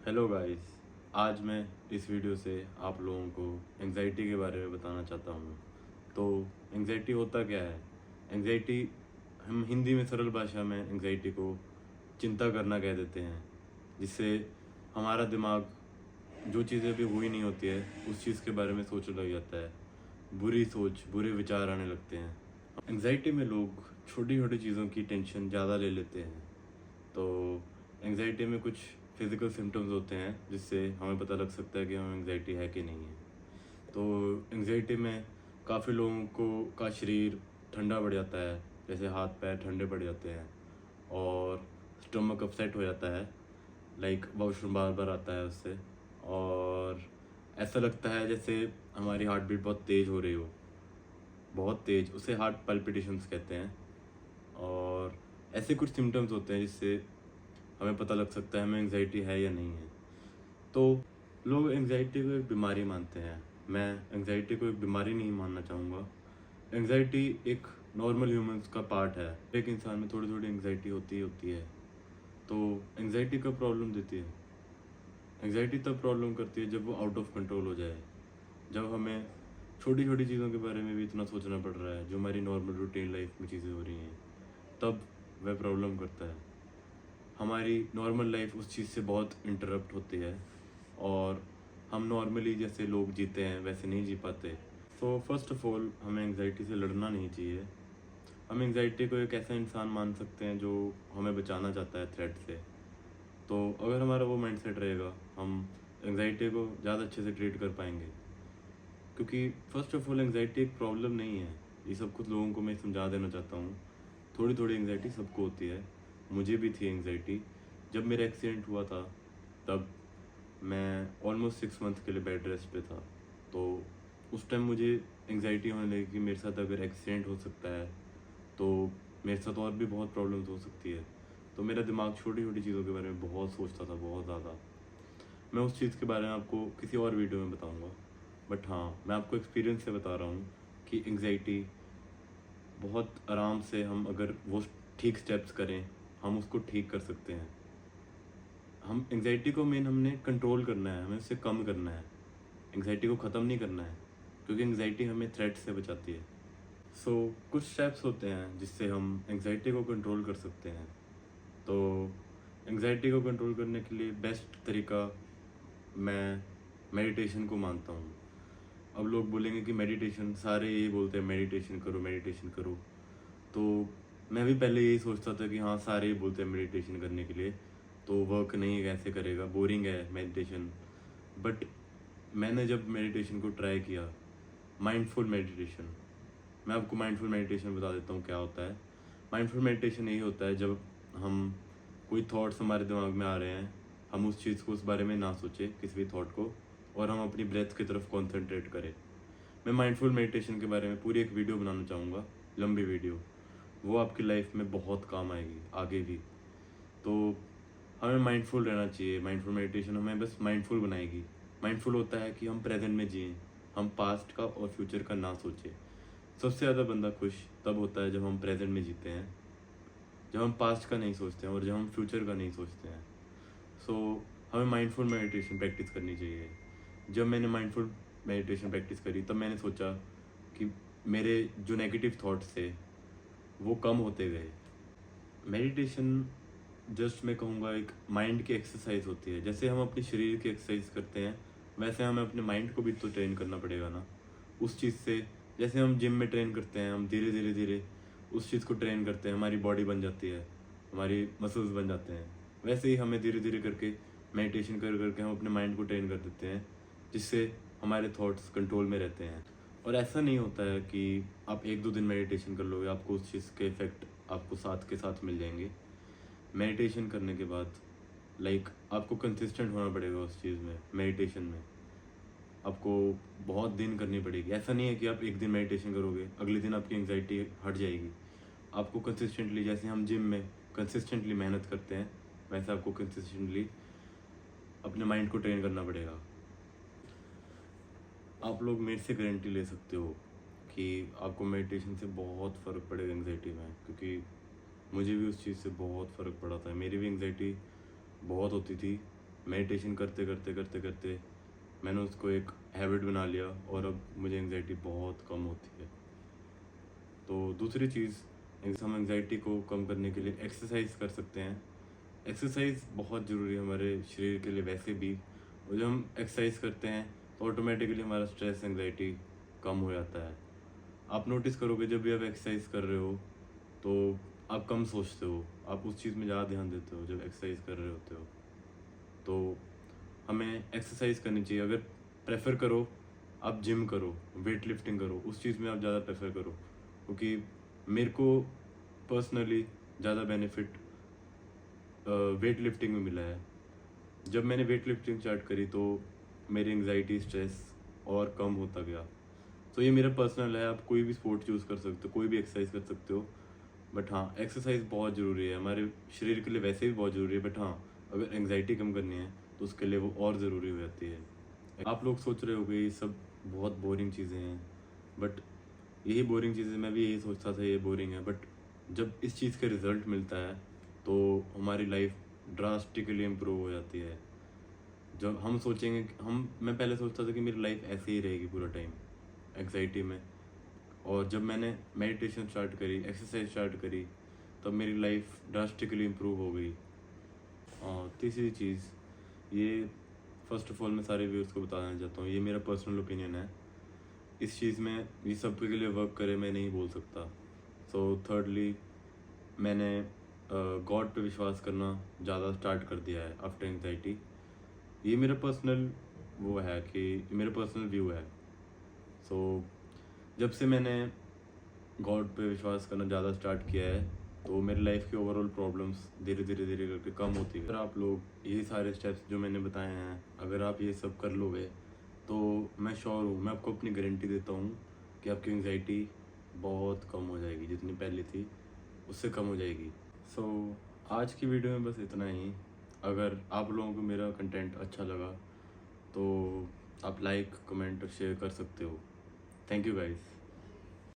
Hello guys. आज मैं इस वीडियो से आप लोगों को एंजाइटी के बारे में बताना चाहता हूँ। तो एंजाइटी होता क्या है? एंजाइटी हम हिंदी में सरल भाषा में एंजाइटी को चिंता करना कह देते हैं, जिससे हमारा दिमाग जो चीज़ें अभी हुई नहीं होती है उस चीज़ के बारे में सोचने लग जाता है। बुरी सोच, बुरे विचार आने लगते हैं। एंजाइटी में लोग छोटी छोटी चीज़ों की टेंशन ज़्यादा ले लेते हैं। तो एंजाइटी में कुछ फिज़िकल सिम्टम्स होते हैं जिससे हमें पता लग सकता है कि हमें एंजाइटी है कि नहीं है। तो एंजाइटी में काफ़ी लोगों को का शरीर ठंडा पड़ जाता है, जैसे हाथ पैर ठंडे पड़ जाते हैं और स्टमक अपसेट हो जाता है, लाइक वॉशरूम बार बार आता है उससे। और ऐसा लगता है जैसे हमारी हार्ट बीट बहुत तेज़ हो रही हो, बहुत तेज़, उसे हार्ट पल्पिटेशंस कहते हैं। और ऐसे कुछ सिम्टम्स होते हैं जिससे हमें पता लग सकता है हमें एंजाइटी है या नहीं है। तो लोग एंजाइटी को एक बीमारी मानते हैं। मैं एंजाइटी को एक बीमारी नहीं मानना चाहूँगा। एंजाइटी एक नॉर्मल ह्यूमंस का पार्ट है। एक इंसान में थोड़ी थोड़ी एंजाइटी होती ही होती है। तो एंजाइटी कब प्रॉब्लम देती है? एंजाइटी तब प्रॉब्लम करती है जब वो आउट ऑफ कंट्रोल हो जाए, जब हमें छोटी छोटी चीज़ों के बारे में भी इतना सोचना पड़ रहा है जो हमारी नॉर्मल रूटीन लाइफ में चीज़ें हो रही हैं, तब वह प्रॉब्लम करता है। हमारी नॉर्मल लाइफ उस चीज़ से बहुत इंटरप्ट होती है और हम नॉर्मली जैसे लोग जीते हैं वैसे नहीं जी पाते। सो फर्स्ट ऑफ ऑल हमें एंजाइटी से लड़ना नहीं चाहिए। हम एंजाइटी को एक ऐसा इंसान मान सकते हैं जो हमें बचाना चाहता है थ्रेट से। तो अगर हमारा वो माइंडसेट रहेगा, हम एंजाइटी को ज़्यादा अच्छे से ट्रीट कर पाएंगे। क्योंकि फर्स्ट ऑफ ऑल एंजाइटी एक प्रॉब्लम नहीं है, ये सब कुछ लोगों को मैं समझा देना चाहता हूँ। थोड़ी थोड़ी एंजाइटी सबको होती है, मुझे भी थी एंजाइटी। जब मेरा एक्सीडेंट हुआ था तब मैं ऑलमोस्ट 6 मंथ के लिए बेड रेस्ट पे था। तो उस टाइम मुझे एंजाइटी होने लगी कि मेरे साथ अगर एक्सीडेंट हो सकता है तो मेरे साथ और भी बहुत प्रॉब्लम्स हो सकती है। तो मेरा दिमाग छोटी छोटी चीज़ों के बारे में बहुत सोचता था, बहुत ज़्यादा। मैं उस चीज़ के बारे में आपको किसी और वीडियो में बताऊंगा। बट हाँ, मैं आपको एक्सपीरियंस से बता रहा हूँ कि एंजाइटी बहुत आराम से, हम अगर वो ठीक स्टेप्स करें, हम उसको ठीक कर सकते हैं। हम एंजाइटी को मेन हमने कंट्रोल करना है, हमें उससे कम करना है। एंजाइटी को ख़त्म नहीं करना है, क्योंकि एंजाइटी हमें थ्रेट से बचाती है। सो कुछ स्टेप्स होते हैं जिससे हम एंजाइटी को कंट्रोल कर सकते हैं। तो एंजाइटी को कंट्रोल करने के लिए बेस्ट तरीका मैं मेडिटेशन को मानता हूँ। अब लोग बोलेंगे कि मेडिटेशन, सारे यही बोलते हैं मेडिटेशन करो, मेडिटेशन करो। तो मैं भी पहले यही सोचता था कि हाँ, सारे ही बोलते हैं मेडिटेशन करने के लिए, तो वर्क नहीं कैसे करेगा, बोरिंग है मेडिटेशन। बट मैंने जब मेडिटेशन को ट्राई किया, माइंडफुल मेडिटेशन, मैं आपको माइंडफुल मेडिटेशन बता देता हूँ क्या होता है। माइंडफुल मेडिटेशन यही होता है जब हम, कोई थॉट्स हमारे दिमाग में आ रहे हैं, हम उस चीज़ को, उस बारे में ना सोचें किसी भी थॉट को, और हम अपनी ब्रेथ की तरफ कॉन्सेंट्रेट करें। मैं माइंडफुल मेडिटेशन के बारे में पूरी एक वीडियो बनाना चाहूँगा, लंबी वीडियो। वो आपकी लाइफ में बहुत काम आएगी आगे भी। तो हमें माइंडफुल रहना चाहिए। माइंडफुल मेडिटेशन हमें बस माइंडफुल बनाएगी। माइंडफुल होता है कि हम प्रेजेंट में जिएं, हम पास्ट का और फ्यूचर का ना सोचें। सबसे ज़्यादा बंदा खुश तब होता है जब हम प्रेजेंट में जीते हैं, जब हम पास्ट का नहीं सोचते हैं और जब हम फ्यूचर का नहीं सोचते हैं। सो हमें माइंडफुल मेडिटेशन प्रैक्टिस करनी चाहिए। जब मैंने माइंडफुल मेडिटेशन प्रैक्टिस करी तब मैंने सोचा कि मेरे जो नेगेटिव थॉट्स थे वो कम होते गए। मेडिटेशन जस्ट मैं कहूँगा एक माइंड की एक्सरसाइज होती है। जैसे हम अपने शरीर की एक्सरसाइज करते हैं, वैसे हमें अपने माइंड को भी तो ट्रेन करना पड़ेगा ना उस चीज़ से। जैसे हम जिम में ट्रेन करते हैं, हम धीरे धीरे धीरे उस चीज़ को ट्रेन करते हैं, हमारी बॉडी बन जाती है, हमारी मसल्स बन जाते हैं। वैसे ही हमें धीरे धीरे करके मेडिटेशन कर करके हम अपने माइंड को ट्रेन कर देते हैं, जिससे हमारे थॉट्स कंट्रोल में रहते हैं। और ऐसा नहीं होता है कि आप 1-2 दिन मेडिटेशन कर लोगे, आपको उस चीज़ के इफ़ेक्ट आपको साथ के साथ मिल जाएंगे। मेडिटेशन करने के बाद आपको कंसिस्टेंट होना पड़ेगा उस चीज़ में, मेडिटेशन में। आपको बहुत दिन करनी पड़ेगी। ऐसा नहीं है कि आप एक दिन मेडिटेशन करोगे, अगले दिन आपकी एंग्जाइटी हट जाएगी। आपको कंसिस्टेंटली, जैसे हम जिम में कंसिस्टेंटली मेहनत करते हैं, वैसे आपको कंसिस्टेंटली अपने माइंड को ट्रेन करना पड़ेगा। आप लोग मेरे से गारंटी ले सकते हो कि आपको मेडिटेशन से बहुत फ़र्क पड़ेगा एंग्जाइटी में, क्योंकि मुझे भी उस चीज़ से बहुत फ़र्क पड़ा था। मेरी भी एंग्जाइटी बहुत होती थी, मेडिटेशन करते करते करते करते मैंने उसको एक हैबिट बना लिया और अब मुझे एंग्जाइटी बहुत कम होती है। तो दूसरी चीज़, हम एंग्जाइटी को कम करने के लिए एक्सरसाइज कर सकते हैं। एक्सरसाइज बहुत ज़रूरी है हमारे शरीर के लिए वैसे भी, और जब हम एक्सरसाइज करते हैं तो ऑटोमेटिकली हमारा स्ट्रेस एंग्जाइटी कम हो जाता है। आप नोटिस करोगे जब भी आप एक्सरसाइज कर रहे हो तो आप कम सोचते हो, आप उस चीज़ में ज़्यादा ध्यान देते हो जब एक्सरसाइज कर रहे होते हो। तो हमें एक्सरसाइज करनी चाहिए। अगर प्रेफर करो आप जिम करो, वेट लिफ्टिंग करो, उस चीज़ में आप ज़्यादा प्रेफर करो, क्योंकि मेरे को पर्सनली ज़्यादा बेनिफिट वेट लिफ्टिंग में मिला है। जब मैंने वेट लिफ्टिंग स्टार्ट करी तो मेरी एंग्जाइटी स्ट्रेस और कम होता गया। तो ये मेरा पर्सनल है, आप कोई भी स्पोर्ट चूज़ कर सकते हो, कोई भी एक्सरसाइज कर सकते हो। बट हाँ, एक्सरसाइज बहुत ज़रूरी है हमारे शरीर के लिए, वैसे भी बहुत ज़रूरी है। बट हाँ, अगर एंग्जाइटी कम करनी है तो उसके लिए वो और ज़रूरी हो जाती है। आप लोग सोच रहे होगे ये सब बहुत बोरिंग चीज़ें हैं, बट यही बोरिंग चीज़ें, मैं भी यही सोचता था ये बोरिंग है, बट जब इस चीज़ का रिज़ल्ट मिलता है तो हमारी लाइफ ड्रास्टिकली इम्प्रूव हो जाती है। जब हम सोचेंगे कि मैं पहले सोचता था कि मेरी लाइफ ऐसे ही रहेगी पूरा टाइम एंग्जाइटी में, और जब मैंने मेडिटेशन स्टार्ट करी, एक्सरसाइज स्टार्ट करी, तब मेरी लाइफ ड्रास्टिकली इम्प्रूव हो गई। और तीसरी चीज़, ये फर्स्ट ऑफ ऑल मैं सारे व्यूअर्स को बताना चाहता हूँ, ये मेरा पर्सनल ओपिनियन है। इस चीज़ में ये सब के लिए वर्क करे मैं नहीं बोल सकता। सो थर्डली, मैंने गॉड पे विश्वास करना ज़्यादा स्टार्ट कर दिया है आफ्टर एंग्जाइटी। ये मेरा पर्सनल वो है कि मेरा पर्सनल व्यू है। सो जब से मैंने गॉड पे विश्वास करना ज़्यादा स्टार्ट किया है तो मेरी लाइफ की ओवरऑल प्रॉब्लम्स धीरे धीरे धीरे करके कम होती है। अगर आप लोग ये सारे स्टेप्स जो मैंने बताए हैं, अगर आप ये सब कर लोगे तो मैं श्योर हूँ, मैं आपको अपनी गारंटी देता हूँ कि आपकी एंग्जाइटी बहुत कम हो जाएगी, जितनी पहले थी उससे कम हो जाएगी। सो आज की वीडियो में बस इतना ही। अगर आप लोगों को मेरा कंटेंट अच्छा लगा तो आप लाइक, कमेंट और शेयर कर सकते हो। Thank you guys.